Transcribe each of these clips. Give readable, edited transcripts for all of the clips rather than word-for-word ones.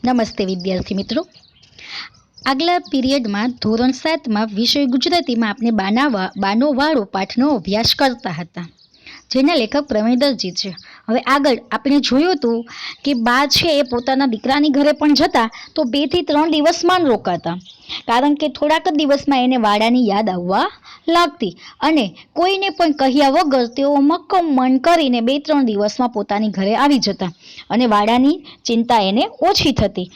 નમસ્તે વિદ્યાર્થી મિત્રો, આગલા પીરિયડમાં ધોરણ 7માં વિષય ગુજરાતીમાં આપણે બાનો વાળો પાઠનો અભ્યાસ કરતા હતા, જેના લેખક પ્રવીણ દરજી છે. હવે આગળ આપણે જોયું હતું કે બા છે એ પોતાના દીકરાની ઘરે પણ જતા તો 2 થી 3 દિવસમાં ન રોકાતા, કારણ કે થોડાક જ દિવસમાં એને વાડાની યાદ આવવા લાગતી અને કોઈને પણ કહ્યા વગર તેઓ મક્કમ મન કરીને 2-3 દિવસમાં પોતાની ઘરે આવી જતા અને વાડાની ચિંતા એને ઓછી થતી.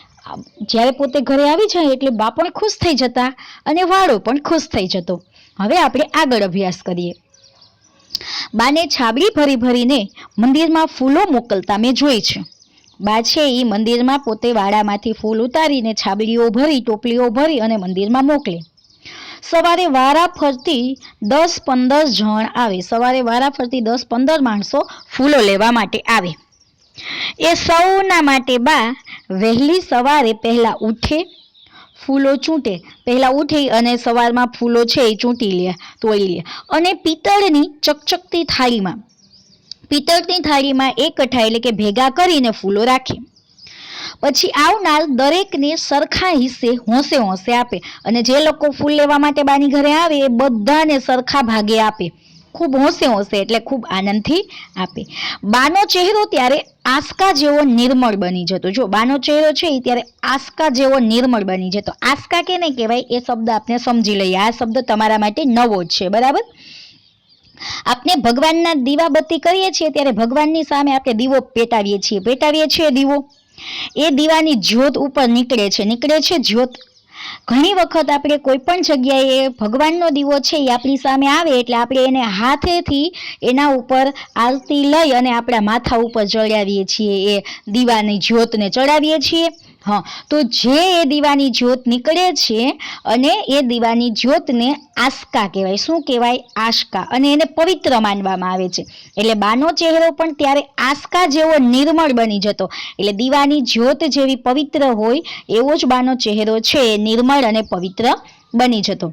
જ્યારે પોતે ઘરે આવી જાય એટલે બા પણ ખુશ થઈ જતા અને વાડો પણ ખુશ થઈ જતો. હવે આપણે આગળ અભ્યાસ કરીએ. બાને છાબડી ભરી ભરીને મંદિરમાં ફૂલો મોકલતા મેં જોઈ છે. બા છે એ મંદિરમાં પોતે વાડામાંથી ફૂલ ઉતારીને છાબડીઓ ભરી, ટોપલીઓ ભરી અને મંદિરમાં મોકલે. સવારે વારા ફરતી 10-15 જણ આવે. સવારે વારા ફરતી 10-15 માણસો ફૂલો લેવા માટે આવે. એ સૌના માટે બા વહેલી સવારે પહેલા ઉઠે, ફૂલો ચૂંટે. પહેલા ઉઠી અને સવારમાં ફૂલો છે એ ચૂંટી લે, તોડી લે અને પિત્તળની ચકચકતી થાળીમાં એકઠા એટલે કે ભેગા કરીને ફૂલો રાખે. પછી આવનાર દરેકને સરખા હિસ્સે હોંશે હોંશે આપે અને જે લોકો ફૂલ લેવા માટે બાની ઘરે આવે એ બધાને સરખા ભાગે આપે. ખૂબ હોંશે હોંશે એટલે ખૂબ આનંદથી આપે. બાનો ચહેરો ત્યારે આંસકા જેવો નિર્મળ બની જતો. જો બાનો ચહેરો છે એ ત્યારે આંસકા જેવો નિર્મળ બની જતો. આંસકા કે નહીં કહેવાય એ શબ્દ આપણે સમજી લઈએ. આ શબ્દ તમારા માટે નવો જ છે, બરાબર. આપણે ભગવાનના દીવાબત્તી કરીએ છીએ ત્યારે ભગવાનની સામે આપણે દીવો પેટાવીએ છીએ દીવો. એ દીવાની જ્યોત ઉપર નીકળે છે જ્યોત. ઘણી વખત આપણે કોઈ પણ જગ્યાએ ભગવાનનો દીવો છે એ આપણી સામે આવે એટલે આપણે એને હાથેથી એના ઉપર આરતી લઈ અને આપણા માથા ઉપર ચડાવીએ છીએ, એ દીવાની જ્યોતને ચડાવીએ છીએ. હા, તો જે એ દીવાની જ્યોત નીકળે છે અને એ દીવાની જ્યોતને આસ્કા કહેવાય. શું કહેવાય? આસ્કા. અને એને પવિત્ર માનવામાં આવે છે. એટલે બાનો ચહેરો પણ ત્યારે આસ્કા જેવો નિર્મળ બની જતો. એટલે દીવાની જ્યોત જેવી પવિત્ર હોય એવો જ બાનો ચહેરો છે એ નિર્મળ અને પવિત્ર બની જતો.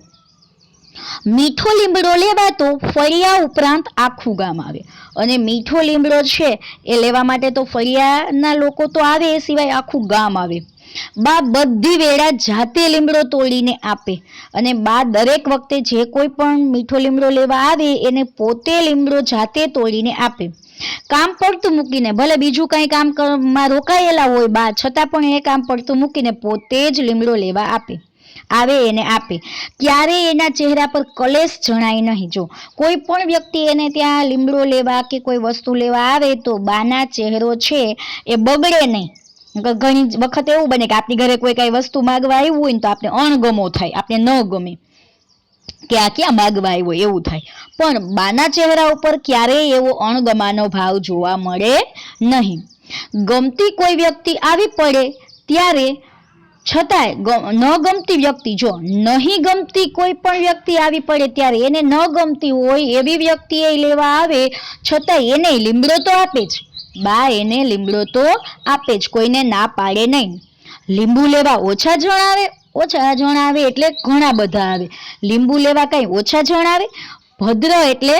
મીઠો લીમડો લેવાતો ફળિયા ઉપરાંત આખું ગામ આવે. અને મીઠો લીમડો છે એ લેવા માટે તો ફળિયાના લોકો તો આવે, એ સિવાય આખું ગામ આવે. બા બધી વેળા જાતે લીમડો તોડીને આપે અને બા દરેક વખતે જે કોઈ પણ મીઠો લીમડો લેવા આવે એને પોતે લીમડો જાતે તોડીને આપે. કામ પડતું મૂકીને, ભલે બીજું કાંઈ કામમાં રોકાયેલા હોય બા, છતાં પણ એ કામ પડતું મૂકીને પોતે જ લીમડો લેવા આવે એને આપે. ક્યારેય એના ચહેરા પર કલેશ જણાય નહીં. જો કોઈ પણ વ્યક્તિ એને ત્યાં લીમડો લેવા કે કોઈ વસ્તુ લેવા આવે તો બાના ચહેરો છે એ બગડે નહીં. ઘણી વખત એવું બને કે આપણી ઘરે કોઈ કાંઈ વસ્તુ માગવા આવ્યું હોય ને તો આપણે અણગમો થાય, આપણે ન ગમે કે આ ક્યાં માગવા આવ્યો એવું થાય. પણ બાના ચહેરા ઉપર ક્યારેય એવો અણગમાનો ભાવ જોવા મળે નહીં. ગમતી કોઈ વ્યક્તિ આવી પડે ત્યારે છતાંય ન ગમતી વ્યક્તિ, જો નહીં ગમતી કોઈ પણ વ્યક્તિ આવી પડે ત્યારે એને ન ગમતી હોય એવી વ્યક્તિ એ લેવા આવે છતાંય એને લીમડો તો આપે જ. બા એને લીમડો તો આપે જ, કોઈને ના પાડે નહીં. લીંબુ લેવા ઓછા જણ આવે એટલે ઘણા બધા આવે. લીંબુ લેવા કાંઈ ઓછા જણ આવે. ભદ્ર એટલે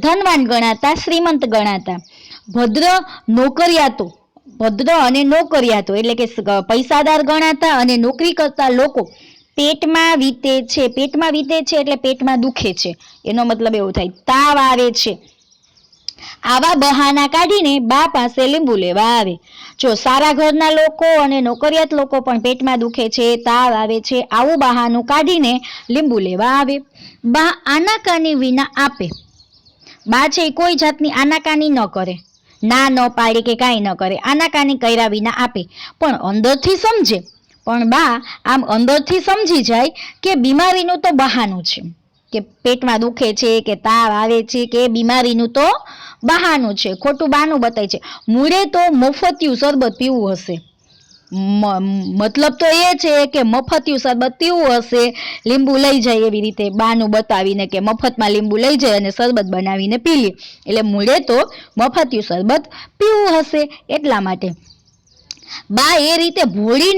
ધનવાન ગણાતા, શ્રીમંત ગણાતા. ભદ્ર અને નોકરિયાતો એટલે કે પૈસાદાર ગણાતા અને નોકરી કરતા લોકો. પેટમાં વીતે છે એટલે પેટમાં દુખે છે, એનો મતલબ એવો થાય. તાવ આવે છે, આવા બહાના કાઢીને બા પાસે લીંબુ લેવા આવે. જો સારા ઘરના લોકો અને નોકરિયાત લોકો પણ પેટમાં દુખે છે, તાવ આવે છે, આવું બહાનું કાઢીને લીંબુ લેવા આવે. બા આનાકાની વિના આપે. બા છે કોઈ જાતની આનાકાની ન કરે, ના ન પાડે કે કાંઈ ન કરે, આનાકાની કર્યા વિના આપે. પણ અંદરથી સમજે. પણ બા આમ અંદરથી સમજી જાય કે બીમારીનું તો બહાનું છે, કે પેટમાં દુખે છે કે તાવ આવે છે કે બીમારીનું તો બહાનું છે, ખોટું બહાનું બતાય છે. મૂળે તો મફતિયું શરબત પીવું હશે. મતલબ તો એ છે કે મફતિયું શરબત પીવું હશે, લીંબુ લઈ જાય એવી રીતે બાનું બતાવીને કે મફતમાં લીંબુ લઈ જાય અને શરબત બનાવીને પી લે. એટલે મૂળે તો મફતિયું શરબત પીવું હશે એટલા માટે. બા એ રીતે ભોળી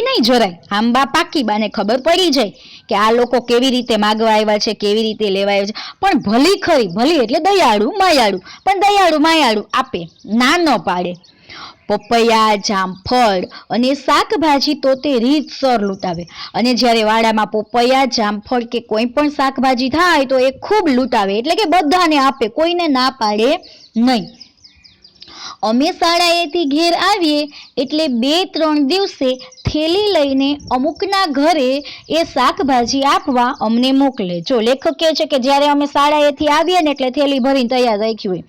નહીં જરાય. આમ બા પાકી, બાને ખબર પડી જાય કે આ લોકો કેવી રીતે માગવા આવ્યા છે, કેવી રીતે લેવા આવ્યા છે. પણ ભલી એટલે દયાળુ માયાળુ, પણ દયાળુ માયાળુ આપે, ના ન પાડે. પપૈયા, જામફળ અને શાકભાજી તો તે રીતસર લૂંટાવે. અને જ્યારે વાડામાં પપૈયા, જામફળ કે કોઈ પણ શાકભાજી થાય તો એ ખૂબ લૂંટાવે, એટલે કે બધાને આપે, કોઈને ના પાડે નહીં. અમે શાળાએથી ઘેર આવીએ એટલે 2-3 દિવસે થેલી લઈને અમુકના ઘરે એ શાકભાજી આપવા અમને મોકલે. જો લેખક કહે છે કે જ્યારે અમે શાળાએથી આવીએ ને એટલે થેલી ભરીને તૈયાર રાખી હોય.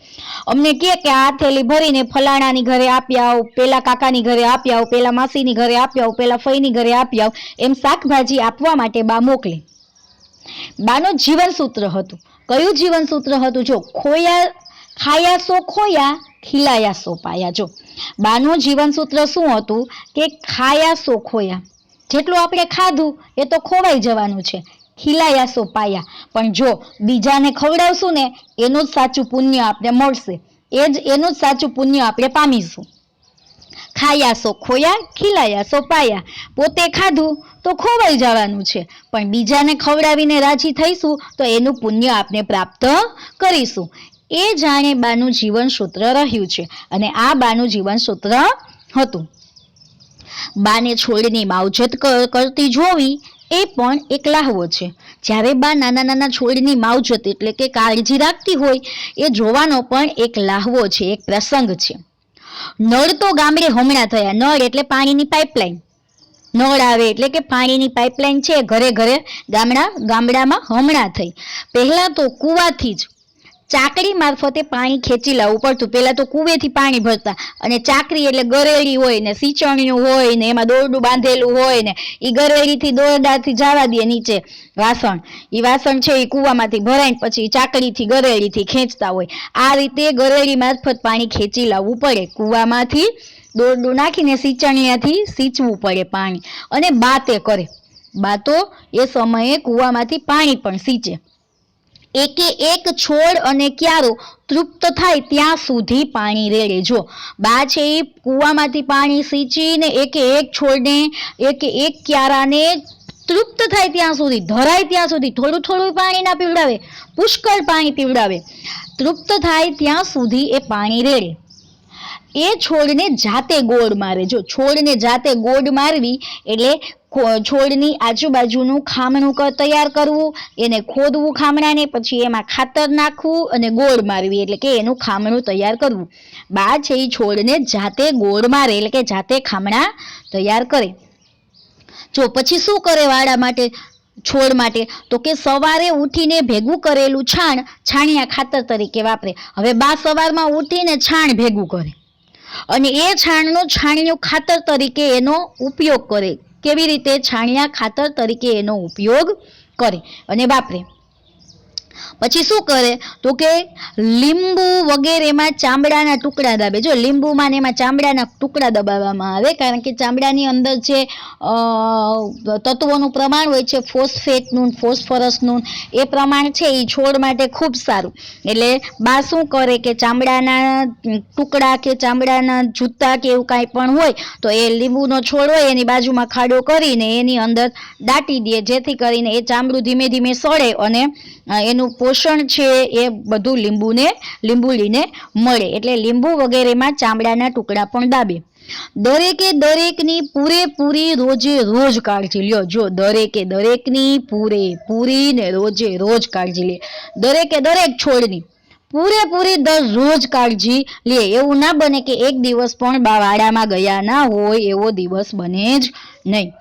અમને કહે કે આ થેલી ભરીને ફલાણાની ઘરે આપી આવ, પેલા કાકાની ઘરે આપી આવ, પેલા માસીની ઘરે આપી આવ, પેલા ફઈની ઘરે આપી આવ, એમ શાકભાજી આપવા માટે બા મોકલે. બાનું જીવનસૂત્ર હતું. કયું જીવનસૂત્ર હતું? જો ખાયા સો ખોયા, ખીલાયા સો પાયા. જો બાનું જીવનસૂત્ર શું હતું કે ખાયા સો ખોયા, જેટલું આપણે ખાધું એ તો ખોવાઈ જવાનું છે, ખીલાયા સો પાયા. પણ જો બીજાને ખવડાવશું ને એનું જ સાચું પુણ્ય આપણે મળશે, એનું જ સાચું પુણ્ય આપણે પામીશું. ખાયા સો ખોયા, ખીલાયા સો પાયા. પોતે ખાધું તો ખોવાઈ જવાનું છે, પણ બીજાને ખવડાવીને રાજી થઈશું તો એનું પુણ્ય આપણે પ્રાપ્ત કરીશું. એ જાણે બાનું જીવનસૂત્ર રહ્યું છે. અને આ બાનું જીવનસૂત્ર હતું. બાને છોડની માવજત કરતી જોવી એ પણ એક લહાવો છે. જ્યારે બા નાના નાના છોડની માવજત એટલે કે કાળજી રાખતી હોય એ જોવાનો પણ એક લહાવો છે, એક પ્રસંગ છે. નળ તો ગામડે હમણાં થયા. નળ એટલે પાણીની પાઇપલાઇન. નળ આવે એટલે કે પાણીની પાઇપલાઇન છે, ઘરે ઘરે ગામડામાં હમણાં થઈ. પહેલા તો કૂવાથી જ ચાકડી મારફતે પાણી ખેંચી લાવવું પડતું. પહેલા તો કુવેથી પાણી ભરતા, અને ચાકરી એટલે ગરેડી હોય ને સીચણિયું હોય ને એમાં દોરડું બાંધેલું હોય ને એ ગરેડીથી દોરડાથી જવા દે નીચે વાસણ. એ વાસણ છે એ કૂવામાંથી ભરાઈને પછી ચાકડીથી ગરેડીથી ખેંચતા હોય. આ રીતે ગરેડી મારફત પાણી ખેંચી લાવવું પડે. કૂવામાંથી દોરડું નાખીને સીચણિયાથી સીંચવું પડે પાણી. અને બા તે કરે. બા તો એ સમયે કૂવામાંથી પાણી પણ સીંચે. એકે એક છોડ અને ક્યારો તૃપ્ત થાય ત્યાં સુધી પાણી રેડે. જો બા છે એ કૂવામાંથી પાણી સિંચીને એકે એક છોડને એકે એક ક્યારાને તૃપ્ત થાય ત્યાં સુધી, ધરાય ત્યાં સુધી થોડું થોડું પાણી ના પીવડાવે, પુષ્કળ પાણી પીવડાવે. તૃપ્ત થાય ત્યાં સુધી એ પાણી રેડે. એ છોડને જાતે ગોળ મારે. જો છોડને જાતે ગોળ મારવી એટલે છોડની આજુબાજુનું ખામણું તૈયાર કરવું, એને ખોદવું ખામણાને, પછી એમાં ખાતર નાખવું અને ગોળ મારવી એટલે કે એનું ખામણું તૈયાર કરવું. બા છે એ છોડને જાતે ગોળ મારે એટલે કે જાતે ખામણા તૈયાર કરે. જો પછી શું કરે વાડા માટે, છોડ માટે? તો કે સવારે ઉઠીને ભેગું કરેલું છાણિયા ખાતર તરીકે વાપરે. હવે બા સવારમાં ઉઠીને છાણ ભેગું કરે અને એ છાણિયું ખાતર તરીકે એનો ઉપયોગ કરે. કેવી રીતે? છાણિયા ખાતર તરીકે એનો ઉપયોગ કરે અને વાપરે. પછી શું કરે? તો કે લીંબુ વગેરેમાં ચામડાના ટુકડા દાબે. જો લીંબુમાં ને એમાં ચામડાના ટુકડા દબાવવામાં આવે, કારણ કે ચામડાની અંદર જે તત્વોનું પ્રમાણ હોય છે, ફોસ્ફેટનું, ફોસ્ફરસનું, એ પ્રમાણ છે એ છોડ માટે ખૂબ સારું. એટલે બા શું કરે કે ચામડાના ટુકડા કે ચામડાના જૂતા કે એવું કાંઈ પણ હોય તો એ લીંબુનો છોડ હોય એની બાજુમાં ખાડો કરીને એની અંદર દાટી દે, જેથી કરીને એ ચામડું ધીમે ધીમે સળે અને એનું પોષણ છે એ બધું લીંબુડીને મળે. એટલે લીંબુ વગેરેમાં ચામડાના ટુકડા પણ દાબે. દરેકની પૂરેપૂરી રોજે રોજ કાળજી લ્યો. જો દરેકની પૂરેપૂરી ને રોજે રોજ કાળજી લે. દરેક છોડની પૂરેપૂરી દરરોજ કાળજી લે. એવું ના બને કે એક દિવસ પણ બા વાડામાં ગયા ના હોય, એવો દિવસ બને જ નહીં.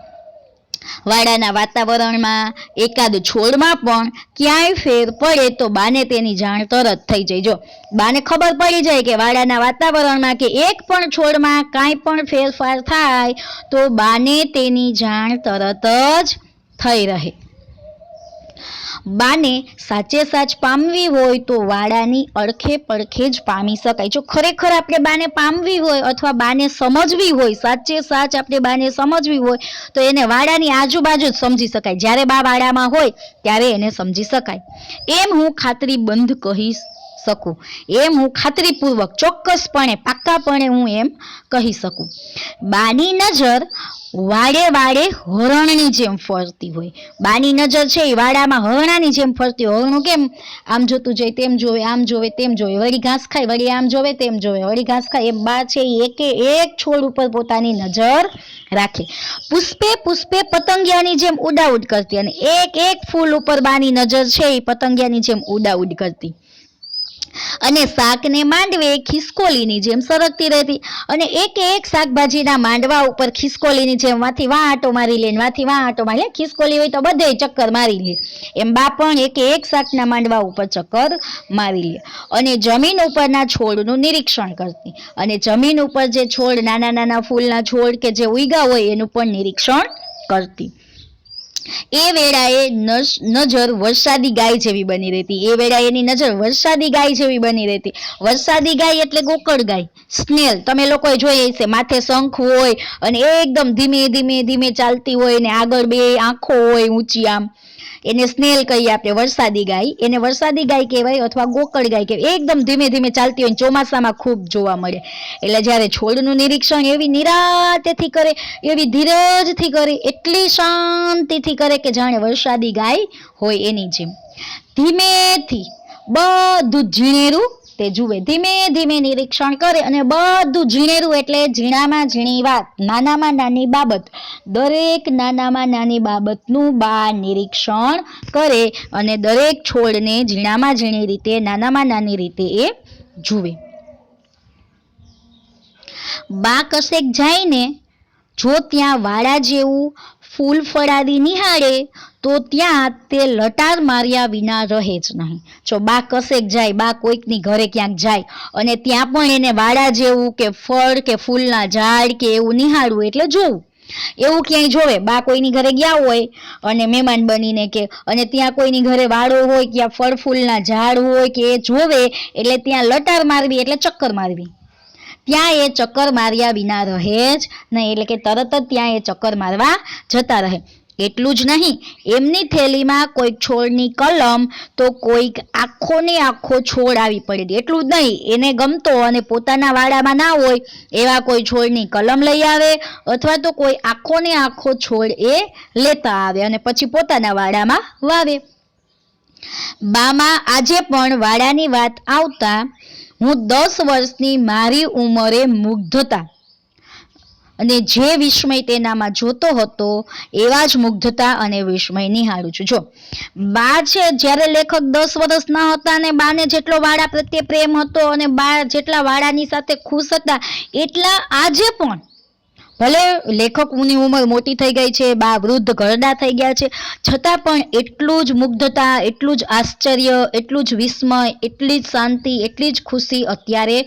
વાડાના વાતાવરણમાં એકાદ છોડમાં પણ ક્યાંય ફેર પડે તો બાને તેની જાણ તરત થઈ જાય. જો બાને ખબર પડી જાય કે વાડાના વાતાવરણમાં કે એક પણ છોડમાં કાંઈ પણ ફેરફાર થાય તો બાને તેની જાણ તરત જ થઈ રહે. બાને સાચે સાચ પામવી હોય તો વાડાની અડખે પડખે જ પામી શકાય. જો ખરેખર આપણે બાને પામવી હોય અથવા બાને સમજવી હોય, સાચે સાચ આપણે બાને સમજવી હોય તો એને વાડાની આજુબાજુ જ સમજી શકાય. જ્યારે બા વાડામાં હોય ત્યારે એને સમજી શકાય. એમ હું ખાતરીબંધ કહી શકું, એમ હું ખાતરીપૂર્વક ચોક્કસપણે પાક્કાપણે હું એમ કહી શકું. બાની નજર વાડે વાડે હરણની જેમ ફરતી હોય. બાની નજર છે એ વાડામાં હરણાની જેમ ફરતી હોય. હરણું કેમ આમ જોતું જાય, તેમ જોવે, આમ જોવે, તેમ જોવે, વળી ઘાસ ખાય, વળી આમ જોવે, તેમ જોવે, વળી ઘાસ ખાય. એમ બા છે એ એકે એક છોડ ઉપર પોતાની નજર રાખે. પુષ્પે પુષ્પે પતંગિયાની જેમ ઉડાઉડ કરતી, અને એક એક ફૂલ ઉપર બાની નજર છે એ પતંગિયાની જેમ ઉડાઉડ કરતી. અને શાકને માંડવે ખિસકોલીની જેમ સરકતી રહેતી, અને એક એક શાકભાજીના માંડવા ઉપર ખિસકોલીની જેમ વાથી વાં આંટો મારી લે, વાથી વાં આંટો મારી લે. ખિસકોલી હોય તો બધે ચક્કર મારી લે, એમ બા પણ એક એક શાકના માંડવા ઉપર ચક્કર મારી લે. અને જમીન ઉપરના છોડનું નિરીક્ષણ કરતી, અને જમીન ઉપર જે છોડ, નાના નાના ફૂલના છોડ કે જે ઉગ્યા હોય એનું પણ નિરીક્ષણ કરતી. એ વેળાએ નજર વરસાદી ગાય જેવી બની રહેતી. એ વેળાએ એની નજર વરસાદી ગાય જેવી બની રહેતી. વરસાદી ગાય એટલે ગોકળ ગાય, સ્નેલ. તમે લોકોએ જોઈ હશે, માથે શંખ હોય અને એકદમ ધીમે ધીમે ધીમે ચાલતી હોય, ને આગળ બે આંખો હોય ઊંચી, આમ એને સ્નેલ કહીએ આપણે. વરસાદી ગાય એને વરસાદી ગાય કહેવાય, અથવા ગોકળ ગાય કહેવાય. એકદમ ધીમે ધીમે ચાલતી હોય, ચોમાસામાં ખૂબ જોવા મળે. એટલે જ્યારે છોડનું નિરીક્ષણ એવી નિરાંતેથી કરે, એવી ધીરજથી કરે, એટલી શાંતિથી કરે કે જાણે વરસાદી ગાય હોય એની જેમ. ધીમેથી બધું ઝીણેરું તે જુએ, ધીમે ધીમે નિરીક્ષણ કરે, અને બધું ઝીણેરું એટલે ઝીણામાં ઝીણી વાત, નાનામાં નાની બાબત, દરેક નાનામાં નાની બાબતનું બા નિરીક્ષણ કરે, અને દરેક છોડને ઝીણામાં ઝીણી રીતે, નાનામાં નાની રીતે એ જુએ. બા કશેક જાય ને જો ત્યાં વાડા જેવું ફૂલ ફળાદી નિહાળે તો ત્યાં તે લટાર માર્યા વિના રહે જ નહીં. જો બા કશેક જાય, બા કોઈકની ઘરે ક્યાંક જાય અને ત્યાં પણ એને વાડા જેવું કે ફળ કે ફૂલના ઝાડ કે એવું નિહાળવું એટલે જોવું. એવું ક્યાંય જોવે, બા કોઈની ઘરે ગયા હોય અને મહેમાન બનીને કે, અને ત્યાં કોઈની ઘરે વાડો હોય, ત્યાં ફળ ફૂલના ઝાડ હોય કે એ જોવે એટલે ત્યાં લટાર મારવી એટલે ચક્કર મારવી. ત્યાં એ ચક્કર માર્યા વિના રહે જ નહીં, એટલે કે તરત જ ત્યાં એ ચક્કર મારવા જતા રહે. એટલું જ નહીં, એમની થેલીમાં કોઈક છોડની કલમ તો કોઈક આખો ને આખો છોડ આવી પડેલી. એટલું જ નહીં, એને ગમતો અને પોતાના વાડામાં ના હોય એવા કોઈ છોડની કલમ લઈ આવે, અથવા તો કોઈ આખો ને આખો છોડ એ લેતા આવે અને પછી પોતાના વાડામાં વાવે. બામાં આજે પણ વાડાની વાત આવતા હું 10 વર્ષની મારી ઉંમરે મુગ્ધતા અને જે વિસ્મય તેનામાં જોતો હતો એવા જ મુગ્ધતા અને વિસ્મય નિહાળું છું. જો બા છે, જ્યારે લેખક 10 વર્ષના હતા અને બાને જેટલો વાડા પ્રત્યે પ્રેમ હતો અને બા જેટલા વાડાની સાથે ખુશ હતા, એટલા આજે પણ, ભલે લેખકની ઉંમર મોટી થઈ ગઈ છે, બા વૃદ્ધ ઘરડા થઈ ગયા છે, છતાં પણ એટલું જ મુગ્ધતા, એટલું જ આશ્ચર્ય, એટલું જ વિસ્મય, એટલી જ શાંતિ, એટલી જ ખુશી અત્યારે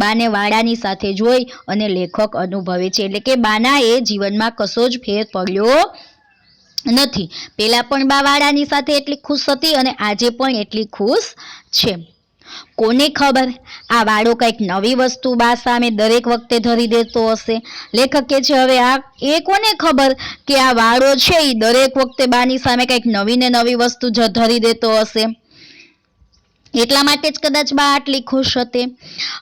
બાને વાડાની સાથે જોઈ અને લેખક અનુભવે છે. એટલે કે બાના એ જીવનમાં કશો જ ફેર પડ્યો નથી. પહેલા પણ બા વાડાની સાથે એટલી ખુશ હતી અને આજે પણ એટલી ખુશ છે. કોને ખબર, આ વાડો કંઈક નવી વસ્તુ બા સામે દરેક વખતે ધરી દેતો હશે. લેખક કે છે હવે આ એ કોને ખબર કે આ વાડો છે એ દરેક વખતે બાની સામે કંઈક નવી ને નવી વસ્તુ ધરી દેતો હશે. એટલા માટે જ કદાચ બા આટલી ખુશ હતી.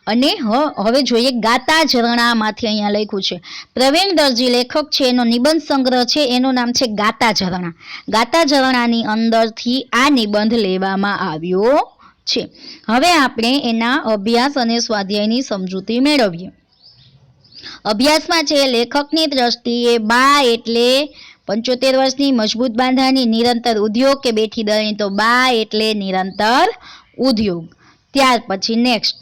અને હવે જોઈએ ગાતા ઝરણામાંથી અહીંયા લખ્યું છે. પ્રવીણ દરજી લેખક છે, એનો નિબંધ સંગ્રહ છે, એનું નામ છે ગાતા ઝરણા. ગાતા ઝરણાની અંદરથી આ નિબંધ લેવામાં આવ્યો છે. હવે આપણે એના અભ્યાસ અને સ્વાધ્યાયની સમજૂતી મેળવીએ. અભ્યાસમાં છે, લેખકની દ્રષ્ટિએ બા એટલે 75 વર્ષની મજબૂત બાંધાની નિરંતર ઉદ્યોગ કે બેઠી દળની, તો બા એટલે નિરંતર ઉદ્યોગ. ત્યાર પછી નેક્સ્ટ,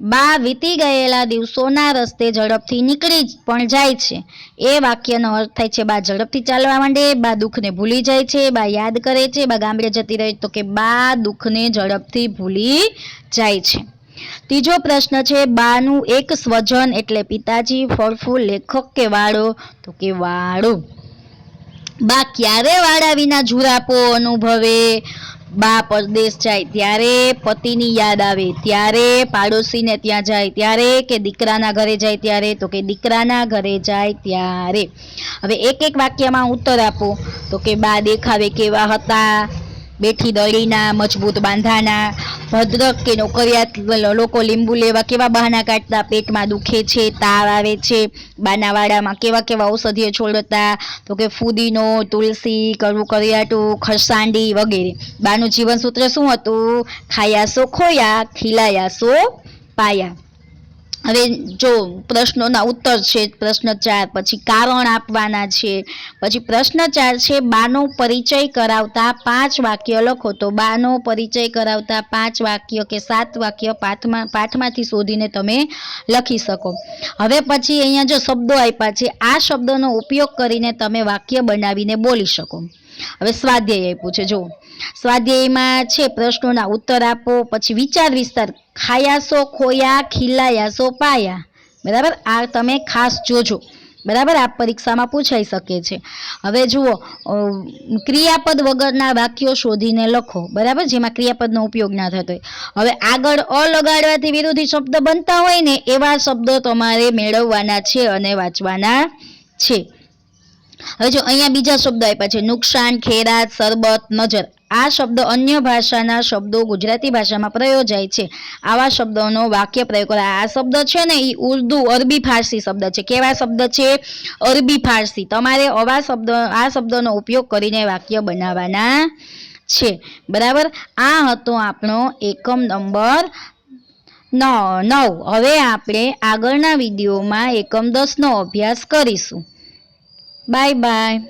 બા વીતી ગયેલા દિવસોના રસ્તે ઝડપથી નીકળી પણ જાય છે. એ વાક્યનો અર્થ થાય છે બા ઝડપથી ચાલવા માંડે, બા દુઃખને ભૂલી જાય છે, બા યાદ કરે છે, બા ગામડે જતી રહે, તો કે બા દુઃખને ઝડપથી ભૂલી જાય છે. ત્રીજો પ્રશ્ન છે, બાનું એક સ્વજન એટલે પિતાજી, ફળફૂલ, લેખક કે વાડો, તો કે વાડો. બા ક્યારે વાડા વિના ઝુરાપો અનુભવે? બા પરદેશ જાય ત્યારે, પતિની યાદ આવે ત્યારે, પાડોશીને ત્યાં જાય ત્યારે, કે દીકરાના ઘરે જાય ત્યારે, તો કે દીકરાના ઘરે જાય ત્યારે. હવે એક એક વાક્યમાં ઉત્તર આપો. તો કે બા દેખાવે કેવા હતા? બેઠી દળીના, મજબૂત બાંધાના, ભદ્રક કે નોકરિયાત લોકો લીંબુ લેવા કેવા બહાના કાઢતા, પેટમાં દુખે છે, તાવ આવે છે, બાનાવાડામાં કેવા કેવા ઔષધીય છોડ હતા, તો કે ફુદીનો, તુલસી, કડવું કરિયાટું, ખરસાંડી વગેરે. બાનું જીવન સૂત્ર શું હતું? ખાયાસો ખોયા, ખીલાયાસો પાયા. હવે જો પ્રશ્નોના ઉત્તર છે પ્રશ્ન 4, પછી કારણ આપવાના છે. પછી પ્રશ્ન 4 છે બાનો પરિચય કરાવતા 5 વાક્ય લખો. તો બાનો પરિચય કરાવતા 5 વાક્ય કે 7 વાક્ય પાઠમાંથી શોધીને તમે લખી શકો. હવે પછી અહીંયા જો શબ્દો આપ્યા છે, આ શબ્દોનો ઉપયોગ કરીને તમે વાક્ય બનાવીને બોલી શકો. હવે સ્વાધ્યાય આપ્યું છે, જો સ્વાધ્યાયમાં છે પ્રશ્નોના ઉત્તર આપો, પછી વિચાર વિસ્તાર, ખાયાસો ખોયા, ખીલાયાસો પાયા. બરાબર, આ તમે ખાસ જોજો. બરાબર, આ પરીક્ષામાં પૂછાઈ શકે છે. હવે જુઓ, ક્રિયાપદ વગરના વાક્યો શોધીને લખો. બરાબર, જેમાં ક્રિયાપદનો ઉપયોગ ના થતો હોય. હવે આગળ અ લગાડવાથી વિરોધી શબ્દ બનતા હોય ને એવા શબ્દો તમારે મેળવવાના છે અને વાંચવાના છે. હવે જો અહીંયા બીજા શબ્દો આપ્યા છે, નુકસાન, ખેરાત, સરબત, નજર. આ શબ્દ અન્ય ભાષાના શબ્દો ગુજરાતી ભાષામાં પ્રયોજાય છે. આવા શબ્દોનો વાક્ય પ્રયોગ કરો. આ શબ્દ છે ને એ ઉર્દુ, અરબી, ફારસી શબ્દ છે. કેવા શબ્દ છે? અરબી ફારસી. તમારે આ શબ્દોનો ઉપયોગ કરીને વાક્ય બનાવવાના છે. બરાબર, આ હતો આપણો એકમ નંબર 9. હવે આપણે આગળના વિડીયોમાં એકમ 10નો અભ્યાસ કરીશું. Bye bye.